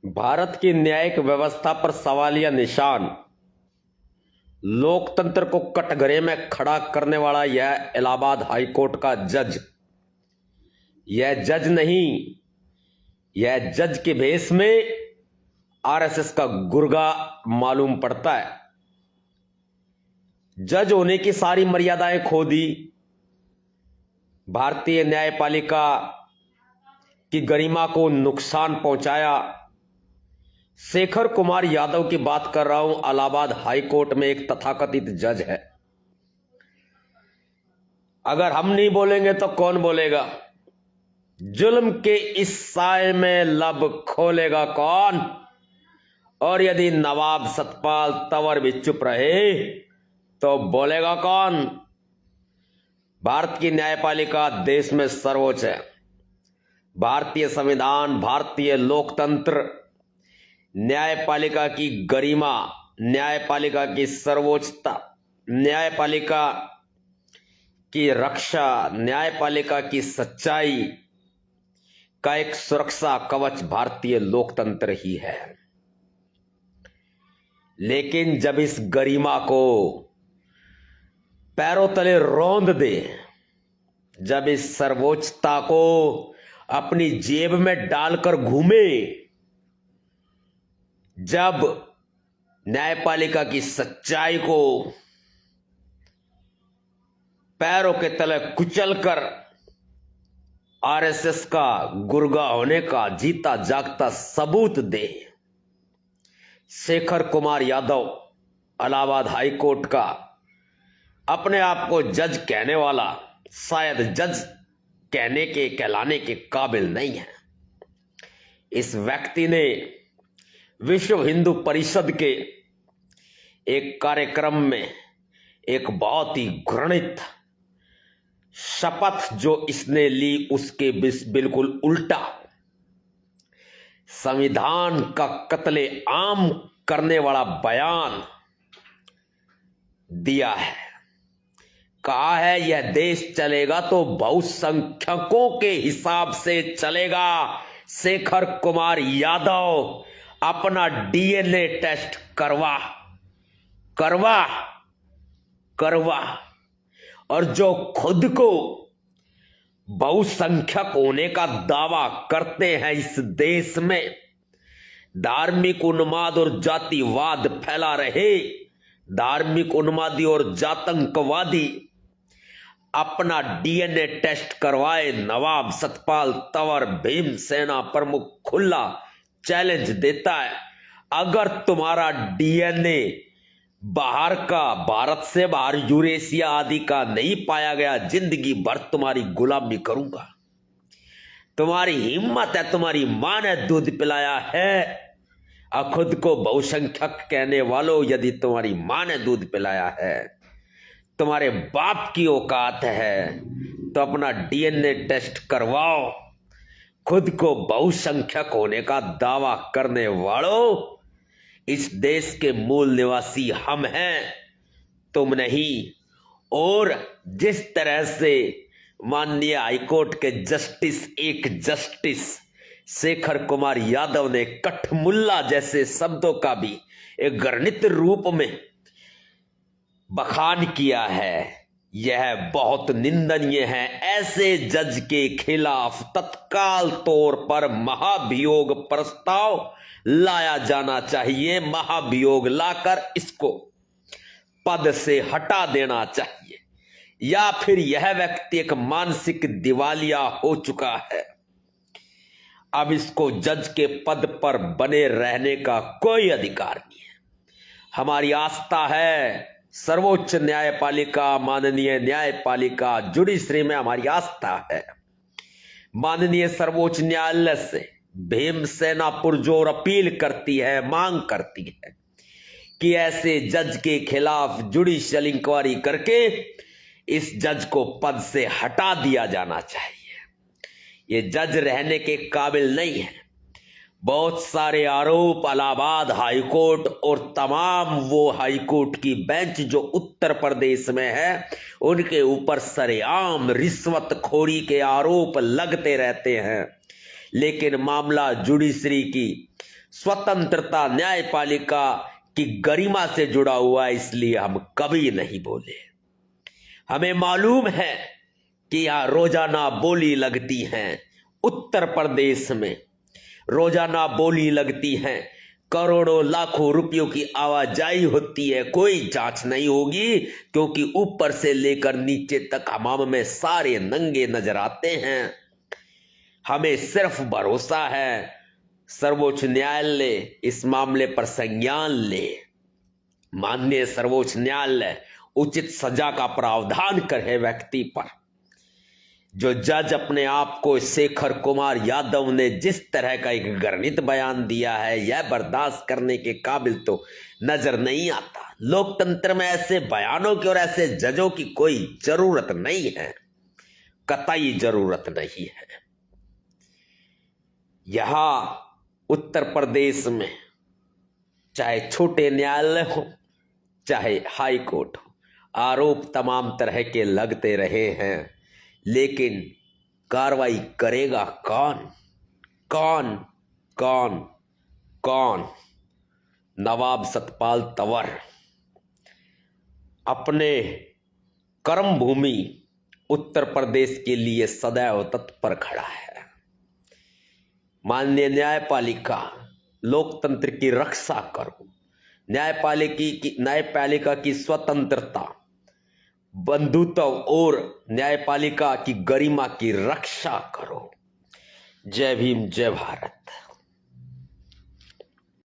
भारत की न्यायिक व्यवस्था पर सवालिया निशान। लोकतंत्र को कटघरे में खड़ा करने वाला यह इलाहाबाद हाईकोर्ट का जज, यह जज नहीं, यह जज के भेष में आरएसएस का गुर्गा मालूम पड़ता है। जज होने की सारी मर्यादाएं खो दी, भारतीय न्यायपालिका की गरिमा को नुकसान पहुंचाया। शेखर कुमार यादव की बात कर रहा हूं। इलाहाबाद हाईकोर्ट में एक तथाकथित जज है। अगर हम नहीं बोलेंगे तो कौन बोलेगा? जुल्म के इस साए में लब खोलेगा कौन? और यदि नवाब सतपाल तंवर भी चुप रहे तो बोलेगा कौन? भारत की न्यायपालिका देश में सर्वोच्च है। भारतीय संविधान, भारतीय लोकतंत्र, न्यायपालिका की गरिमा, न्यायपालिका की सर्वोच्चता, न्यायपालिका की रक्षा, न्यायपालिका की सच्चाई का एक सुरक्षा कवच भारतीय लोकतंत्र ही है। लेकिन जब इस गरिमा को पैरों तले रौंद दे, जब इस सर्वोच्चता को अपनी जेब में डालकर घूमे, जब न्यायपालिका की सच्चाई को पैरों के तले कुचलकर आरएसएस का गुर्गा होने का जीता जागता सबूत दे, शेखर कुमार यादव इलाहाबाद हाईकोर्ट का अपने आप को जज कहने वाला शायद जज कहने के कहलाने के काबिल नहीं है। इस व्यक्ति ने विश्व हिंदू परिषद के एक कार्यक्रम में एक बहुत ही घृणित शपथ जो इसने ली, उसके बिल्कुल उल्टा संविधान का कत्ले आम करने वाला बयान दिया है। कहा है यह देश चलेगा तो बहुसंख्यकों के हिसाब से चलेगा। शेखर कुमार यादव, अपना डीएनए टेस्ट करवा और जो खुद को बहुसंख्यक होने का दावा करते हैं, इस देश में धार्मिक उन्माद और जातिवाद फैला रहे धार्मिक उन्मादी और जातंकवादी, अपना डीएनए टेस्ट करवाए। नवाब सतपाल तंवर भीमसेना प्रमुख खुला चैलेंज देता है, अगर तुम्हारा डीएनए बाहर का, भारत से बाहर यूरेशिया आदि का नहीं पाया गया, जिंदगी भर तुम्हारी गुलामी करूंगा। तुम्हारी हिम्मत है, तुम्हारी मां ने दूध पिलाया है, और खुद को बहुसंख्यक कहने वालों, यदि तुम्हारी मां ने दूध पिलाया है, तुम्हारे बाप की औकात है, तो अपना डीएनए टेस्ट करवाओ। खुद को बहुसंख्यक होने का दावा करने वालों, इस देश के मूल निवासी हम हैं, तुम नहीं। और जिस तरह से माननीय हाईकोर्ट के जस्टिस शेखर कुमार यादव ने कठमुल्ला जैसे शब्दों का भी एक घृणित रूप में बखान किया है, यह बहुत निंदनीय है। ऐसे जज के खिलाफ तत्काल तौर पर महाभियोग प्रस्ताव लाया जाना चाहिए। महाभियोग लाकर इसको पद से हटा देना चाहिए, या फिर यह व्यक्ति एक मानसिक दिवालिया हो चुका है, अब इसको जज के पद पर बने रहने का कोई अधिकार नहीं है। हमारी आस्था है सर्वोच्च न्यायपालिका, माननीय न्यायपालिका, जुडिशरी में हमारी आस्था है। माननीय सर्वोच्च न्यायालय से भीमसेना पुरजोर अपील करती है, मांग करती है कि ऐसे जज के खिलाफ जुडिशियल इंक्वायरी करके इस जज को पद से हटा दिया जाना चाहिए। ये जज रहने के काबिल नहीं है। बहुत सारे आरोप इलाहाबाद हाईकोर्ट और तमाम वो हाईकोर्ट की बेंच जो उत्तर प्रदेश में है, उनके ऊपर सरेआम रिश्वतखोरी के आरोप लगते रहते हैं। लेकिन मामला जुडिशरी की स्वतंत्रता न्यायपालिका की गरिमा से जुड़ा हुआ है, इसलिए हम कभी नहीं बोले। हमें मालूम है कि यहां रोजाना बोली लगती है, उत्तर प्रदेश में रोजाना बोली लगती है, करोड़ों लाखों रुपयों की आवाजाही होती है, कोई जांच नहीं होगी, क्योंकि ऊपर से लेकर नीचे तक हमाम में सारे नंगे नजर आते हैं। हमें सिर्फ भरोसा है सर्वोच्च न्यायालय इस मामले पर संज्ञान ले, माननीय सर्वोच्च न्यायालय उचित सजा का प्रावधान करे व्यक्ति पर। जो जज अपने आप को शेखर कुमार यादव ने जिस तरह का एक घृणित बयान दिया है, यह बर्दाश्त करने के काबिल तो नजर नहीं आता। लोकतंत्र में ऐसे बयानों की और ऐसे जजों की कोई जरूरत नहीं है, कतई जरूरत नहीं है। यहां उत्तर प्रदेश में चाहे छोटे न्यायालय हो चाहे हाई कोर्ट हो, आरोप तमाम तरह के लगते रहे हैं, लेकिन कार्रवाई करेगा कौन? कौन कौन कौन? नवाब सतपाल तंवर अपने कर्म भूमि उत्तर प्रदेश के लिए सदैव तत्पर खड़ा है। माननीय न्यायपालिका, लोकतंत्र की रक्षा करो, न्यायपालिका की स्वतंत्रता, बंधुत्व और न्यायपालिका की गरिमा की रक्षा करो। जय भीम, जय भारत।